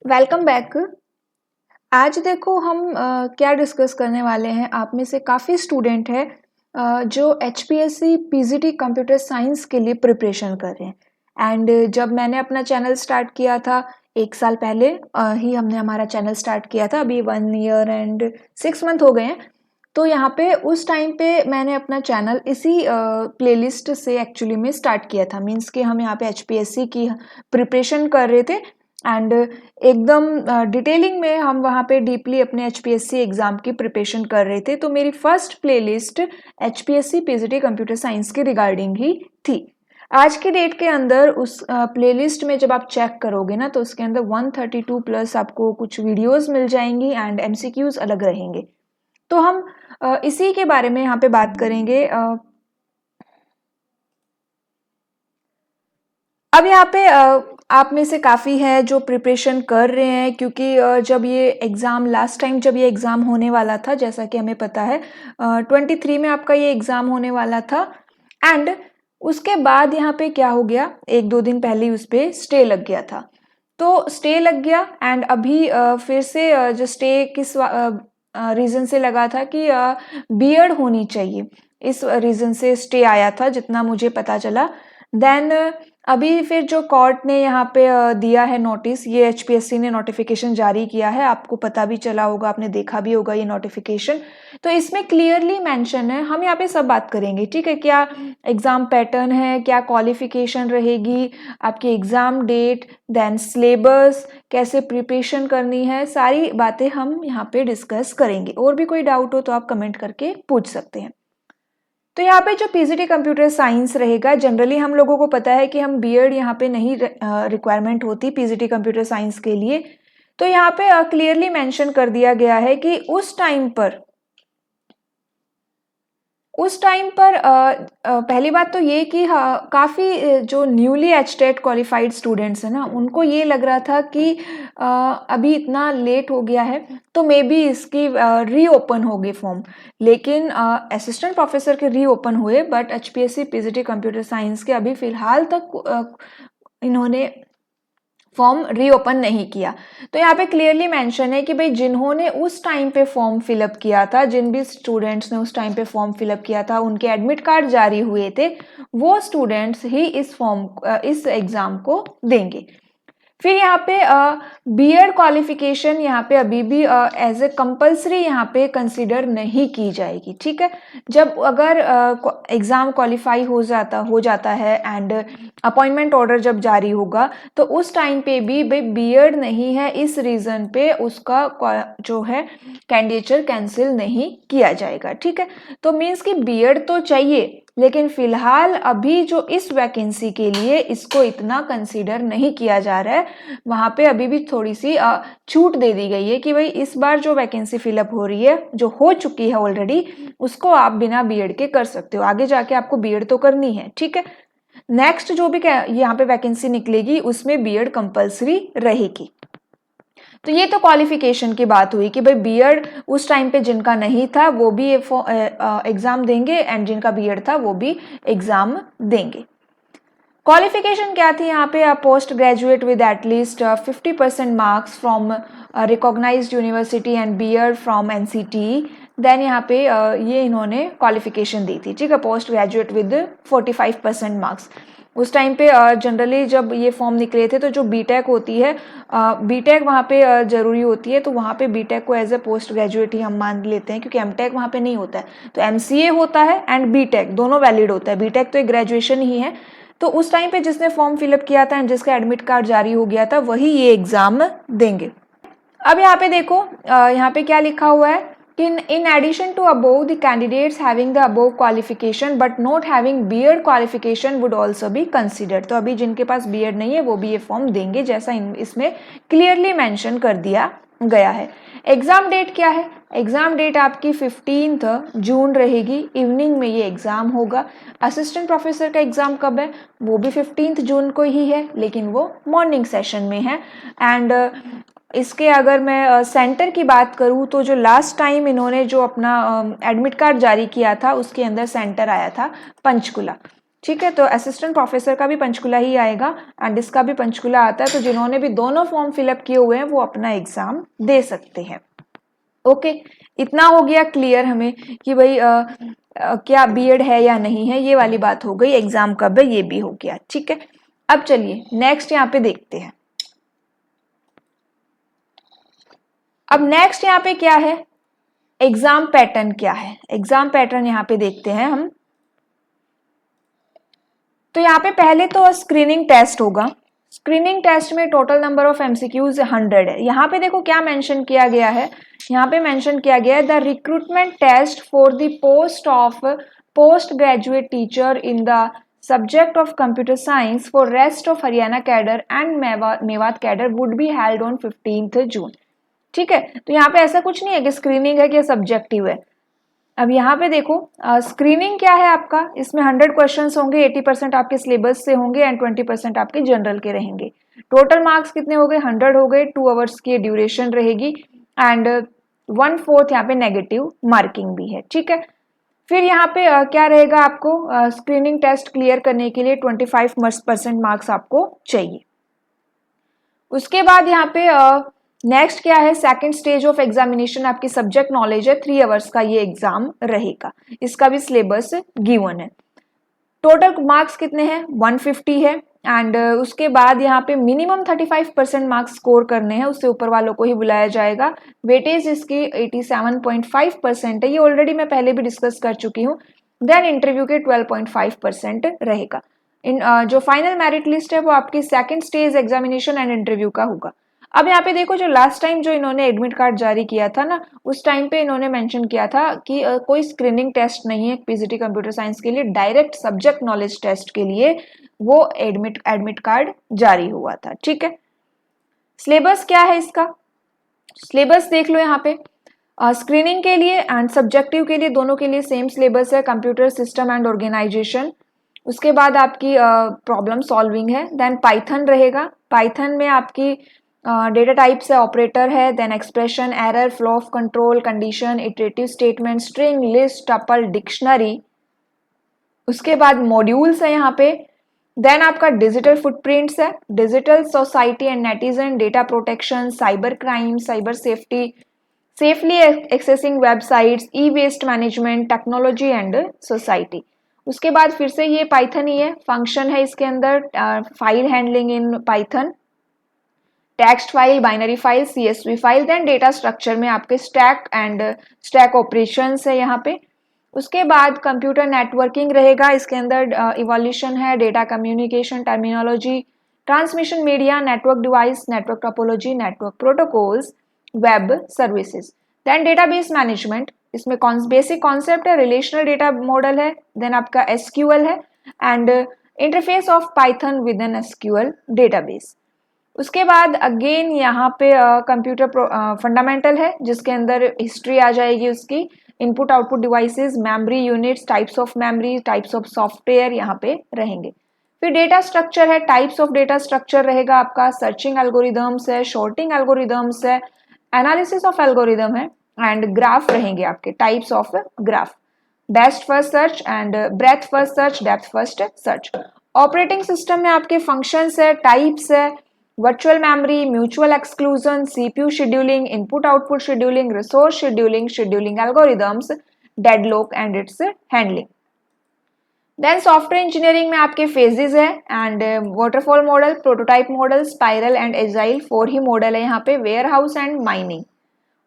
Welcome back. आज देखो हम क्या डिस्कस करने वाले हैं। आप में से काफ़ी स्टूडेंट है जो एचपीएससी पीजीटी कंप्यूटर साइंस के लिए प्रिपरेशन कर रहे हैं। एंड जब मैंने अपना चैनल स्टार्ट किया था 1 साल पहले ही हमने हमारा चैनल स्टार्ट किया था। अभी 1 ईयर एंड 6 मंथ हो गए हैं। तो यहाँ पे उस टाइम पे मैंने अपना चैनल इसी प्लेलिस्ट से एक्चुअली में स्टार्ट किया था। मीन्स कि हम यहाँ पे एचपीएससी की प्रिपरेशन कर रहे थे एंड एकदम डिटेलिंग में हम वहाँ पे डीपली अपने एचपीएससी एग्ज़ाम की प्रिपरेशन कर रहे थे। तो मेरी first playlist HPSC PGT computer science के रिगार्डिंग ही थी। आज की डेट के अंदर उस प्लेलिस्ट में जब आप चेक करोगे ना तो उसके अंदर 132 प्लस आपको कुछ वीडियोस मिल जाएंगी एंड एमसीक्यूज अलग रहेंगे। तो हम इसी के बारे में यहाँ पे बात करेंगे। अब यहाँ पे आप में से काफ़ी है जो प्रिपरेशन कर रहे हैं, क्योंकि जब ये एग्ज़ाम लास्ट टाइम जब ये एग्ज़ाम होने वाला था, जैसा कि हमें पता है 23 में आपका ये एग्ज़ाम होने वाला था। एंड उसके बाद यहाँ पे क्या हो गया, 1-2 दिन पहले उस पर स्टे लग गया था। तो स्टे लग गया एंड अभी फिर से जो स्टे किस रीज़न से लगा था कि बीएड होनी चाहिए, इस रीज़न से स्टे आया था जितना मुझे पता चला। देन अभी फिर जो कोर्ट ने यहाँ पे दिया है नोटिस, ये एचपीएससी ने नोटिफिकेशन जारी किया है, आपको पता भी चला होगा, आपने देखा भी होगा ये नोटिफिकेशन। तो इसमें क्लियरली मेंशन है, हम यहाँ पे सब बात करेंगे, ठीक है। क्या एग्ज़ाम पैटर्न है, क्या क्वालिफिकेशन रहेगी, आपकी एग्ज़ाम डेट, देन सिलेबस, कैसे प्रिपरेशन करनी है, सारी बातें हम यहाँ पे डिस्कस करेंगे। और भी कोई डाउट हो तो आप कमेंट करके पूछ सकते हैं। तो यहाँ पे जो पीजीटी कंप्यूटर साइंस रहेगा, जनरली हम लोगों को पता है कि हम बीएड यहाँ पे नहीं रिक्वायरमेंट होती पीजीटी कंप्यूटर साइंस के लिए। तो यहाँ पे क्लियरली मेंशन कर दिया गया है कि उस टाइम पर पहली बात तो ये कि काफ़ी जो न्यूली एचटेट क्वालिफाइड स्टूडेंट्स हैं ना, उनको ये लग रहा था कि अभी इतना लेट हो गया है तो मे बी इसकी रीओपन होगी फॉर्म। लेकिन असिस्टेंट प्रोफेसर के रीओपन हुए, but HPSC PGT computer science के अभी फ़िलहाल तक इन्होंने फॉर्म रीओपन नहीं किया। तो यहाँ पे क्लियरली मेंशन है कि भाई जिन्होंने उस टाइम पे फॉर्म फिलअप किया था, जिन भी स्टूडेंट्स ने उस टाइम पे फॉर्म फिलअप किया था, उनके एडमिट कार्ड जारी हुए थे, वो स्टूडेंट्स ही इस एग्ज़ाम को देंगे। फिर यहाँ पे बीएड क्वालिफिकेशन यहाँ पे अभी भी एज ए कंपल्सरी यहाँ पे कंसिडर नहीं की जाएगी, ठीक है। जब अगर एग्ज़ाम क्वालिफाई हो जाता है एंड अपॉइंटमेंट ऑर्डर जब जारी होगा तो उस टाइम पे भी भाई बीएड नहीं है, इस रीज़न पे उसका जो है कैंडिडेचर कैंसिल नहीं किया जाएगा, ठीक है। तो मीन्स कि बीएड तो चाहिए, लेकिन फिलहाल अभी जो इस वैकेंसी के लिए इसको इतना कंसीडर नहीं किया जा रहा है। वहाँ पे अभी भी थोड़ी सी छूट दे दी गई है कि भाई इस बार जो वैकेंसी फिलअप हो रही है, जो हो चुकी है ऑलरेडी, उसको आप बिना बीएड के कर सकते हो, आगे जाके आपको बीएड तो करनी है, ठीक है। नेक्स्ट जो भी यहाँ पे वैकेंसी निकलेगी उसमें बीएड कंपल्सरी रहेगी। तो ये तो क्वालिफिकेशन की बात हुई कि भाई बीएड उस टाइम पे जिनका नहीं था वो भी एग्ज़ाम देंगे एंड जिनका बीएड था वो भी एग्ज़ाम देंगे। क्वालिफिकेशन क्या थी यहाँ पे, post graduate with at least 50% marks from recognised university and BEd from NCT. Then यहाँ पे ये इन्होंने क्वालिफिकेशन दी थी, ठीक है, पोस्ट ग्रेजुएट विद 45% मार्क्स। उस टाइम पे जनरली जब ये फॉर्म निकले थे तो जो बीटेक होती है, बीटेक वहाँ पे ज़रूरी होती है, तो वहाँ पे बीटेक को एज ए पोस्ट ग्रेजुएट ही हम मान लेते हैं, क्योंकि एमटेक वहाँ पे नहीं होता है। तो एमसीए होता है एंड बीटेक दोनों वैलिड होता है, बीटेक तो एक ग्रेजुएशन ही है। तो उस टाइम पे जिसने फॉर्म फिलअप किया था एंड जिसका एडमिट कार्ड जारी हो गया था वही ये एग्ज़ाम देंगे। अब यहाँ पे देखो, यहाँ पे क्या लिखा हुआ है कि in addition to above, the candidates having the above qualification but not having B.Ed qualification would also be considered। तो अभी जिनके पास B.Ed नहीं है वो भी ये फॉर्म देंगे, जैसा इसमें क्लियरली मेंशन कर दिया गया है। एग्ज़ाम डेट क्या है, एग्ज़ाम डेट आपकी 15 जून रहेगी, इवनिंग में ये एग्ज़ाम होगा। असिस्टेंट प्रोफेसर का एग्ज़ाम कब है, वो भी 15 जून को ही है, लेकिन वो मॉर्निंग सेशन में है। एंड इसके अगर मैं सेंटर की बात करूँ तो जो लास्ट टाइम इन्होंने जो अपना एडमिट कार्ड जारी किया था उसके अंदर सेंटर आया था पंचकुला। ठीक है, तो असिस्टेंट प्रोफेसर का भी पंचकुला ही आएगा एंड इसका भी पंचकुला आता है, तो जिन्होंने भी दोनों फॉर्म फिलअप किए हुए हैं वो अपना एग्जाम दे सकते हैं। ओके, इतना हो गया क्लियर हमें कि भाई क्या बीएड है या नहीं है, ये वाली बात हो गई। एग्जाम कब है ये भी हो गया। ठीक है, अब चलिए नेक्स्ट यहाँ पे देखते हैं। अब नेक्स्ट यहाँ पे क्या है, एग्जाम पैटर्न क्या है, एग्जाम पैटर्न यहाँ पे देखते हैं हम। तो यहाँ पे पहले तो स्क्रीनिंग टेस्ट होगा। स्क्रीनिंग टेस्ट में टोटल नंबर ऑफ एमसीक्यूज 100 है। यहाँ पे देखो क्या मेंशन किया गया है, यहाँ पे मेंशन किया गया है the recruitment test for the post of post graduate teacher in the subject of computer science for rest of Haryana cadre and Mewat cadre would be held on 15 June. ठीक है, तो यहाँ पे ऐसा कुछ नहीं है कि स्क्रीनिंग है कि सब्जेक्टिव है। अब यहाँ पे देखो स्क्रीनिंग क्या है आपका, इसमें 100 क्वेश्चंस होंगे, 80% आपके सिलेबस से होंगे एंड 20% आपके जनरल के रहेंगे। टोटल मार्क्स कितने हो गए, 100 हो गए। 2 आवर्स की ड्यूरेशन रहेगी एंड 1/4 यहाँ पे नेगेटिव मार्किंग भी है। ठीक है, फिर यहाँ पे क्या रहेगा, आपको स्क्रीनिंग टेस्ट क्लियर करने के लिए 25% मार्क्स आपको चाहिए। उसके बाद यहाँ पे नेक्स्ट क्या है, सेकंड स्टेज ऑफ एग्जामिनेशन आपकी सब्जेक्ट नॉलेज है, 3 आवर्स का ये एग्जाम रहेगा। इसका भी सिलेबस गिवन है। टोटल मार्क्स कितने हैं, 150 है एंड उसके बाद यहाँ पे मिनिमम 35% मार्क्स स्कोर करने हैं, उससे ऊपर वालों को ही बुलाया जाएगा। वेटेज इसकी 87.5% है, ये ऑलरेडी मैं पहले भी डिस्कस कर चुकी हूँ। देन इंटरव्यू के 12.5% रहेगा। इन जो फाइनल मेरिट लिस्ट है वो आपकी second stage examination and interview का होगा। अब यहाँ पे देखो, जो लास्ट टाइम जो इन्होंने एडमिट कार्ड जारी किया था ना, उस टाइम पे इन्होंने मेंशन किया था कि कोई स्क्रीनिंग टेस्ट नहीं है पीजीटी कंप्यूटर साइंस के लिए, डायरेक्ट सब्जेक्ट नॉलेज टेस्ट के लिए वो एडमिट कार्ड जारी हुआ था। ठीक है, सिलेबस क्या है इसका, सिलेबस देख लो यहाँ पे। स्क्रीनिंग के लिए एंड सब्जेक्टिव के लिए दोनों के लिए सेम सिलेबस है, कंप्यूटर सिस्टम एंड ऑर्गेनाइजेशन। उसके बाद आपकी प्रॉब्लम सॉल्विंग है, देन पाइथन रहेगा। पाइथन में आपकी डेटा टाइप्स है, ऑपरेटर है, then expression, error, flow of control, condition, iterative statement, string, list, tuple, dictionary. उसके बाद मॉड्यूल्स है यहाँ पे। देन आपका डिजिटल फुटप्रिंट्स है, digital society and netizen, data protection, cyber crime, cyber safety, safely accessing websites, e waste management, technology and society. उसके बाद फिर से ये पाइथन ही है, फंक्शन है इसके अंदर, file handling in Python, text file, binary file, CSV file, then data structure में आपके स्टैक ऑपरेशंस है यहाँ पे। उसके बाद कंप्यूटर नेटवर्किंग रहेगा, इसके अंदर इवोल्यूशन है, data communication, terminology, transmission media, network device, network topology, network protocols, web services. Then database management, इसमें बेसिक कॉन्सेप्ट है, रिलेशनल डेटा मॉडल है, देन आपका एसक्यूएल है and interface of Python with an SQL database. उसके बाद again यहाँ पे computer fundamental है, जिसके अंदर हिस्ट्री आ जाएगी उसकी, input output devices, memory units, types of memory, types of software यहाँ पे रहेंगे। फिर डेटा स्ट्रक्चर है, टाइप्स ऑफ डेटा स्ट्रक्चर रहेगा आपका, सर्चिंग एल्गोरिदम्स है, शॉर्टिंग एल्गोरिदम्स है, एनालिसिस ऑफ एल्गोरिदम है एंड ग्राफ रहेंगे आपके, types of graph, best first search and breadth first search, depth first search. Operating system में आपके फंक्शंस है, टाइप्स है, virtual memory, mutual exclusion, CPU scheduling, input output scheduling, resource scheduling, scheduling algorithms, deadlock and its handling. Then software engineering में आपके phases है and waterfall model, prototype model, spiral and agile, 4 ही model है यहाँ पे, warehouse and mining.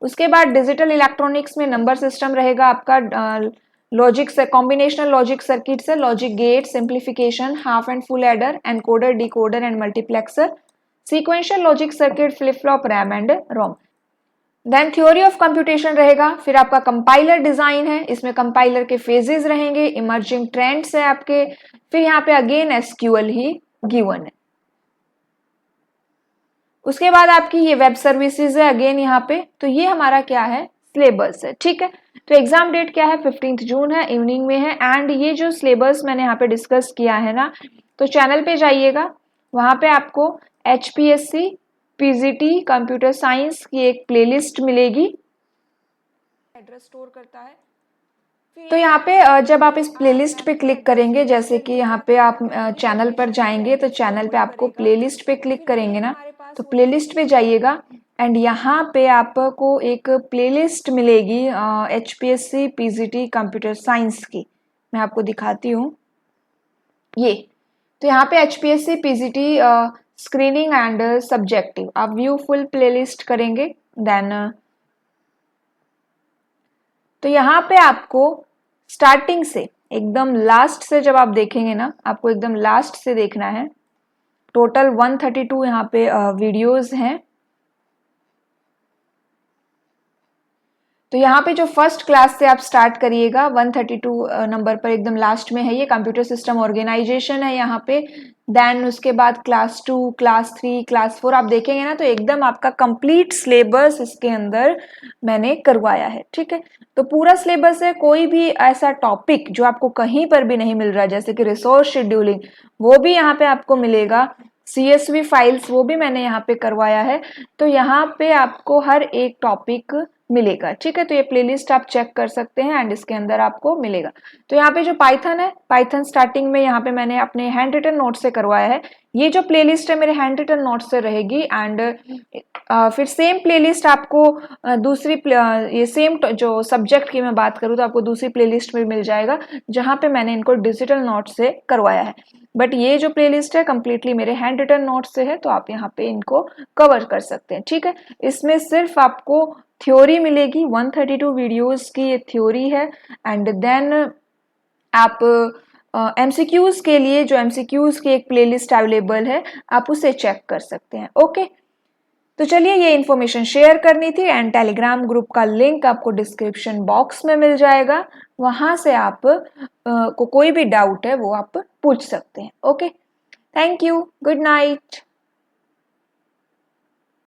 उसके बाद digital electronics में नंबर सिस्टम रहेगा आपका, लॉजिक से कॉम्बिनेशनल लॉजिक सर्किट से, logic gate, simplification, half and full adder, encoder, decoder and multiplexer, sequential logic circuit, flip flop, RAM and ROM. Then theory of computation रहेगा। फिर आपका compiler design है, इसमें compiler के फेजेस रहेंगे, emerging trends है आपके, फिर यहाँ पे अगेन एसक्यूएल ही गिवन है। उसके बाद आपकी ये वेब सर्विसेज है अगेन यहाँ पे। तो ये हमारा क्या है, सिलेबस है। ठीक है, तो एग्जाम डेट क्या है, 15 जून है, इवनिंग में है एंड ये जो सिलेबस मैंने यहाँ पे डिस्कस किया है ना, तो चैनल पे जाइएगा, वहां पे आपको HPSC पीजीटी कंप्यूटर साइंस की एक प्लेलिस्ट मिलेगी, एड्रेस स्टोर करता है। तो यहाँ पे जब आप इस प्लेलिस्ट पे क्लिक करेंगे, जैसे कि यहाँ पे आप चैनल पर जाएंगे तो चैनल पे आपको प्लेलिस्ट पे क्लिक करेंगे ना, तो प्लेलिस्ट पे जाइएगा एंड यहाँ पे आपको एक प्लेलिस्ट मिलेगी HPSC PGT कंप्यूटर साइंस की। मैं आपको दिखाती हूँ ये। तो यहाँ पे HPSC PGT screening and subjective आप व्यू फुल प्लेलिस्ट करेंगे देन तो यहाँ पे आपको स्टार्टिंग से एकदम लास्ट से जब आप देखेंगे ना, आपको एकदम लास्ट से देखना है। टोटल 132 यहाँ पे वीडियोस हैं। तो यहाँ पे जो फर्स्ट क्लास से आप स्टार्ट करिएगा 132 नंबर पर एकदम लास्ट में है, ये कंप्यूटर सिस्टम ऑर्गेनाइजेशन है यहाँ पे। देन उसके बाद क्लास 2, क्लास 3, क्लास 4 आप देखेंगे ना, तो एकदम आपका कंप्लीट सिलेबस इसके अंदर मैंने करवाया है। ठीक है, तो पूरा सिलेबस है, कोई भी ऐसा टॉपिक जो आपको कहीं पर भी नहीं मिल रहा है, जैसे कि रिसोर्स शेड्यूलिंग, वो भी यहाँ पे आपको मिलेगा। CSV फाइल्स वो भी मैंने यहाँ पे करवाया है। तो यहाँ पे आपको हर एक टॉपिक मिलेगा। ठीक है, तो ये प्लेलिस्ट आप चेक कर सकते हैं एंड इसके अंदर आपको मिलेगा। तो यहाँ पे जो पाइथन है, पाइथन स्टार्टिंग में यहाँ पे मैंने अपने हैंड रिटन नोट से करवाया है। ये जो प्लेलिस्ट है मेरे हैंड रिटन नोट से रहेगी एंड फिर सेम प्लेलिस्ट आपको दूसरी ये सेम जो सब्जेक्ट की मैं बात करूँ तो आपको दूसरी प्लेलिस्ट में मिल जाएगा, जहाँ पे मैंने इनको डिजिटल नोट से करवाया है। बट ये जो प्लेलिस्ट है कंप्लीटली मेरे हैंड रिटन नोट से है, तो आप यहाँ पे इनको कवर कर सकते हैं। ठीक है, इसमें सिर्फ आपको थ्योरी मिलेगी, 132 वीडियोस की ये थ्योरी है एंड देन आप MCQs के लिए जो MCQs की एक प्लेलिस्ट अवेलेबल है, आप उसे चेक कर सकते हैं। ओके, तो चलिए ये इन्फॉर्मेशन शेयर करनी थी एंड टेलीग्राम ग्रुप का लिंक आपको डिस्क्रिप्शन बॉक्स में मिल जाएगा, वहां से आप को कोई भी डाउट है वो आप पूछ सकते हैं। Okay, thank you, good night.